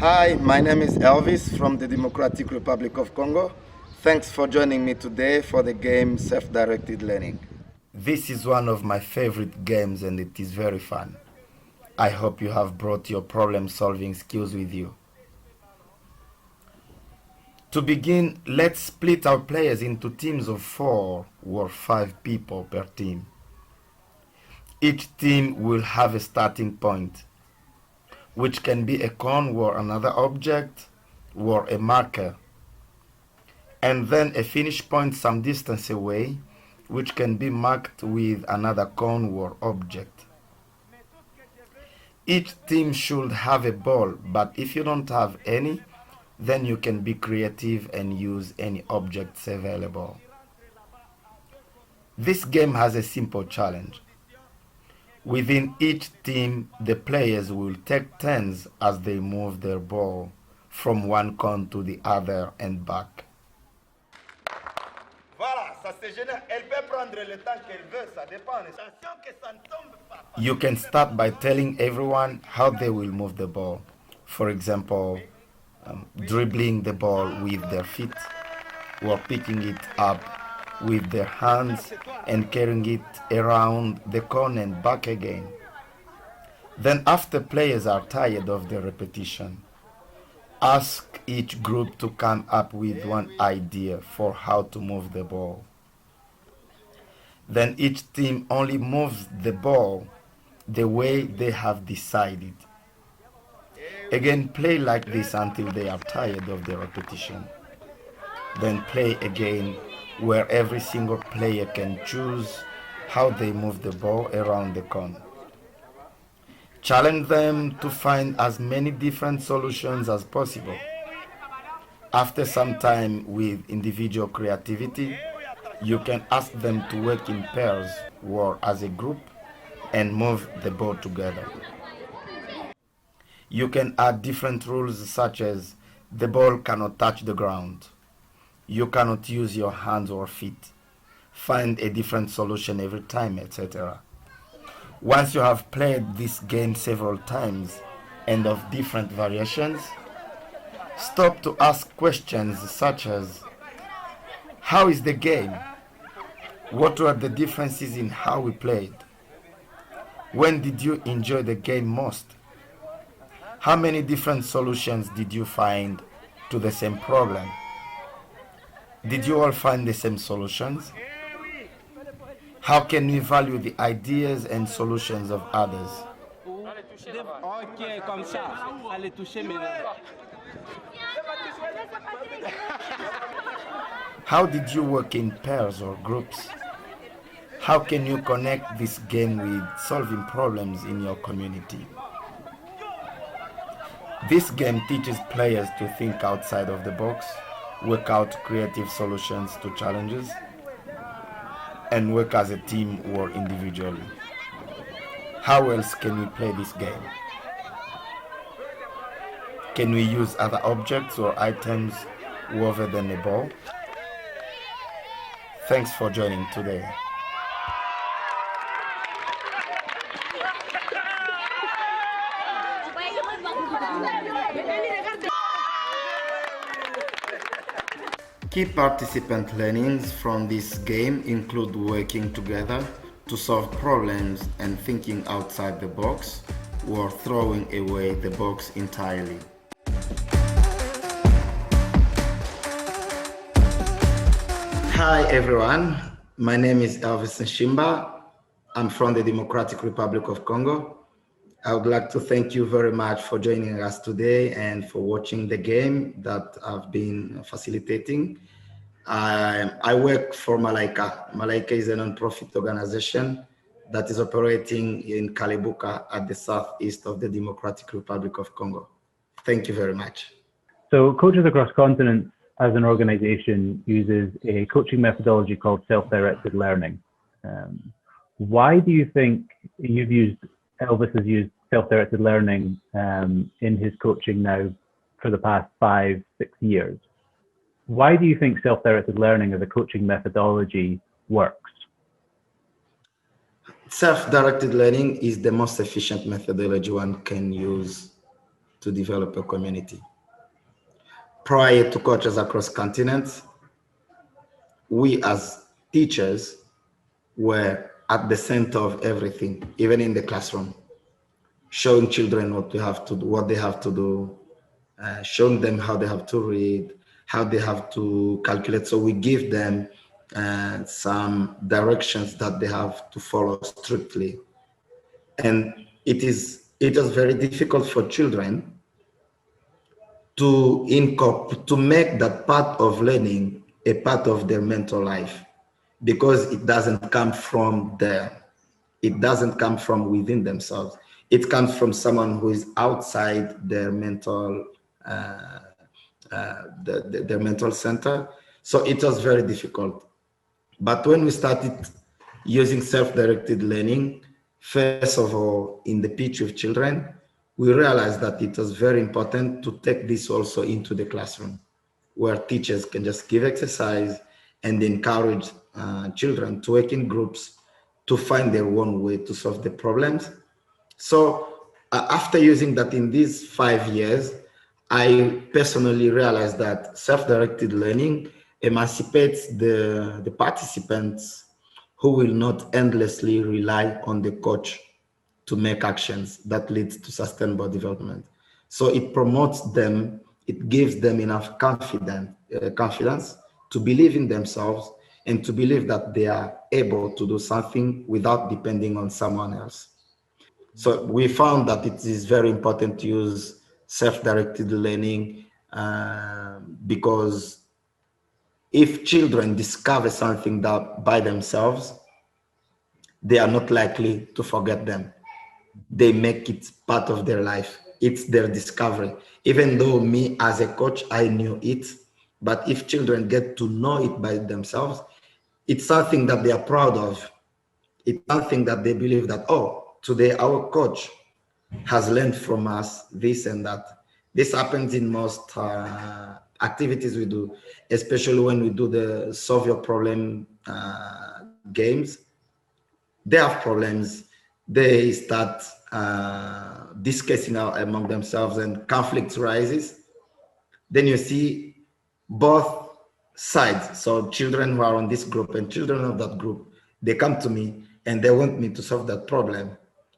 Hi, my name is Elvis from the Democratic Republic of Congo. Thanks for joining me today for the game Self-Directed Learning. This is one of my favorite games and it is very fun. I hope you have brought your problem-solving skills with you. To begin, let's split our players into teams of 4 or 5 people per team. Each team will have a starting point, which can be a cone or another object or a marker, and then a finish point some distance away, which can be marked with another cone or object. Each team should have a ball, but if you don't have any, then you can be creative and use any objects available. This game has a simple challenge. Within each team, the players will take turns as they move their ball from one cone to the other and back. Voilà, ça c'est génial. Elle peut prendre le temps qu'elle veut, ça dépend. Attention que ça ne tombe pas. You can start by telling everyone how they will move the ball. For example, dribbling the ball with their feet, or picking it up with their hands and carrying it around the cone and back again. Then after players are tired of the repetition, ask each group to come up with one idea for how to move the ball. Then each team only moves the ball the way they have decided. Again, play like this until they are tired of the repetition. Then play again where every single player can choose how they move the ball around the cone. Challenge them to find as many different solutions as possible. After some time with individual creativity, you can ask them to work in pairs or as a group and move the ball together. You can add different rules such as the ball cannot touch the ground. You cannot use your hands or feet. Find a different solution every time, etc. Once you have played this game several times and of different variations, stop to ask questions such as, how is the game? What were the differences in how we played? When did you enjoy the game most? How many different solutions did you find to the same problem? Did you all find the same solutions? How can we value the ideas and solutions of others? Ok, comme ça. Allez toucher maintenant. How did you work in pairs or groups? How can you connect this game with solving problems in your community? This game teaches players to think outside of the box, work out creative solutions to challenges, and work as a team or individually. How else can we play this game? Can we use other objects or items other than a ball? Thanks for joining today. Key participant learnings from this game include working together to solve problems and thinking outside the box, or throwing away the box entirely. Hi everyone, my name is Elvis Interview. I'm from the Democratic Republic of Congo. I would like to thank you very much for joining us today and for watching the game that I've been facilitating. I work for Malaika. Malaika is a non-profit organization that is operating in Kalibuka at the southeast of the Democratic Republic of Congo. Thank you very much. So Coaches Across Continents as an organization uses a coaching methodology called self-directed learning. Why do you think Elvis has used self-directed learning in his coaching now for the past 5-6 years? Why do you think self-directed learning as a coaching methodology works? Self-directed learning is the most efficient methodology one can use to develop a community. Prior to Coaches Across Continents, we as teachers were at the center of everything, even in the classroom, showing children what they have to do, showing them how they have to read, how they have to calculate. So we give them some directions that they have to follow strictly. And it was very difficult for children to make that part of learning a part of their mental life, because it doesn't come from there. It doesn't come from within themselves. It comes from someone who is outside their mental their mental center. So it was very difficult. But when we started using self-directed learning, first of all, in the pitch with children, we realized that it was very important to take this also into the classroom, where teachers can just give exercise and encourage children to work in groups to find their own way to solve the problems. So after using that in these 5 years, I personally realized that self-directed learning emancipates the participants who will not endlessly rely on the coach to make actions that lead to sustainable development. So it promotes them, it gives them enough confidence to believe in themselves and to believe that they are able to do something without depending on someone else. So we found that it is very important to use self-directed learning because if children discover something that by themselves, they are not likely to forget them. They make it part of their life. It's their discovery. Even though me as a coach, I knew it, but if children get to know it by themselves, it's something that they are proud of. It's something that they believe that, oh, today our coach has learned from us this and that. This happens in most activities we do, especially when we do the solve your problem games. They have problems. They start discussing among themselves and conflict rises. Then you see both sides. So children who are on this group and children of that group, they come to me and they want me to solve that problem,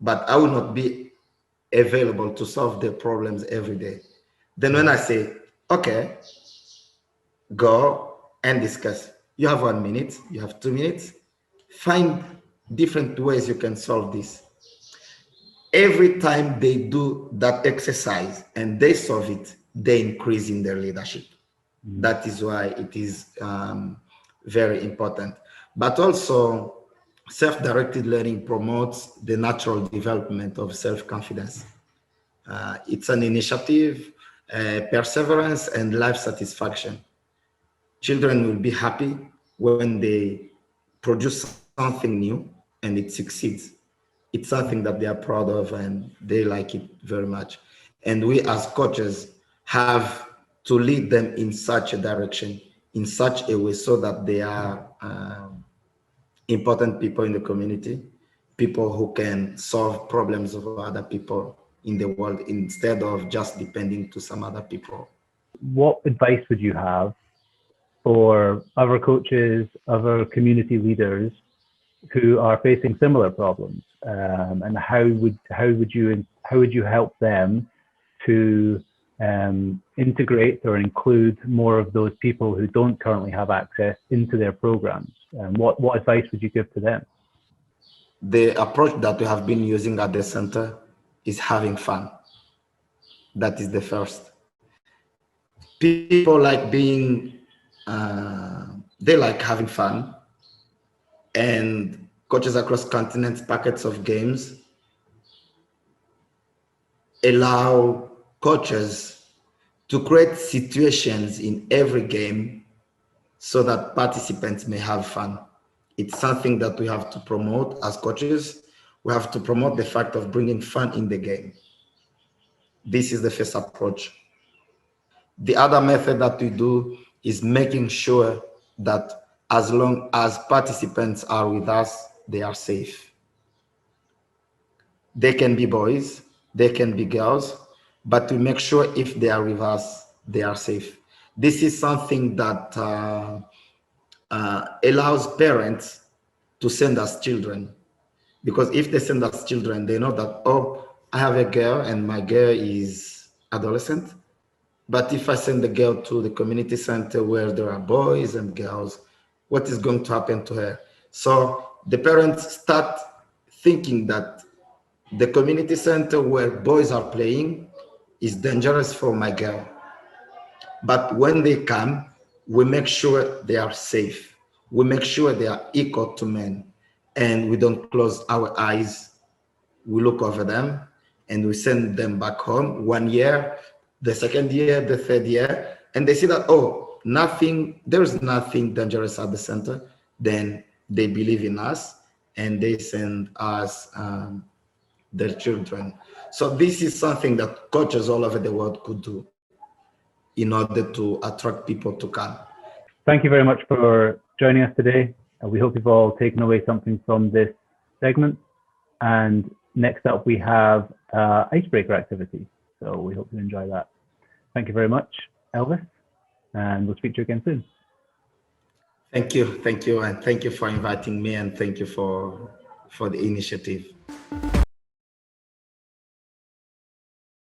but I will not be available to solve their problems every day. Then when I say, okay, go and discuss. You have 1 minute, you have 2 minutes, find different ways you can solve this. Every time they do that exercise and they solve it, they increase in their leadership. That is why it is very important. But also, self-directed learning promotes the natural development of self-confidence. It's an initiative, perseverance, and life satisfaction. Children will be happy when they produce something new and it succeeds. It's something that they are proud of and they like it very much. And we as coaches have to lead them in such a direction, in such a way, so that they are important people in the community, people who can solve problems of other people in the world instead of just depending to some other people. What advice would you have for other coaches, other community leaders who are facing similar problems, and how would you help them to integrate or include more of those people who don't currently have access into their programs? What advice would you give to them? The approach that we have been using at the center is having fun. That is the first. People like they like having fun, and Coaches Across Continents packets of games allow coaches to create situations in every game so that participants may have fun. It's something that we have to promote as coaches. We have to promote the fact of bringing fun in the game. This is the first approach. The other method that we do is making sure that as long as participants are with us, they are safe. They can be boys, they can be girls, but we make sure if they are with us, they are safe. This is something that allows parents to send us children, because if they send us children, they know that, oh, I have a girl and my girl is adolescent. But if I send the girl to the community center where there are boys and girls, what is going to happen to her? So the parents start thinking that the community center where boys are playing is dangerous for my girl. But when they come, we make sure they are safe. We make sure they are equal to men, and we don't close our eyes. We look over them and we send them back home 1 year, the second year, the third year, and they see that, oh, there's nothing dangerous at the center. Then they believe in us and they send us their children. So this is something that coaches all over the world could do in order to attract people to come. Thank you very much for joining us today. We hope you've all taken away something from this segment. And next up, we have icebreaker activity. So we hope you enjoy that. Thank you very much, Elvis, and we'll speak to you again soon. Thank you, and thank you for inviting me, and thank you for the initiative.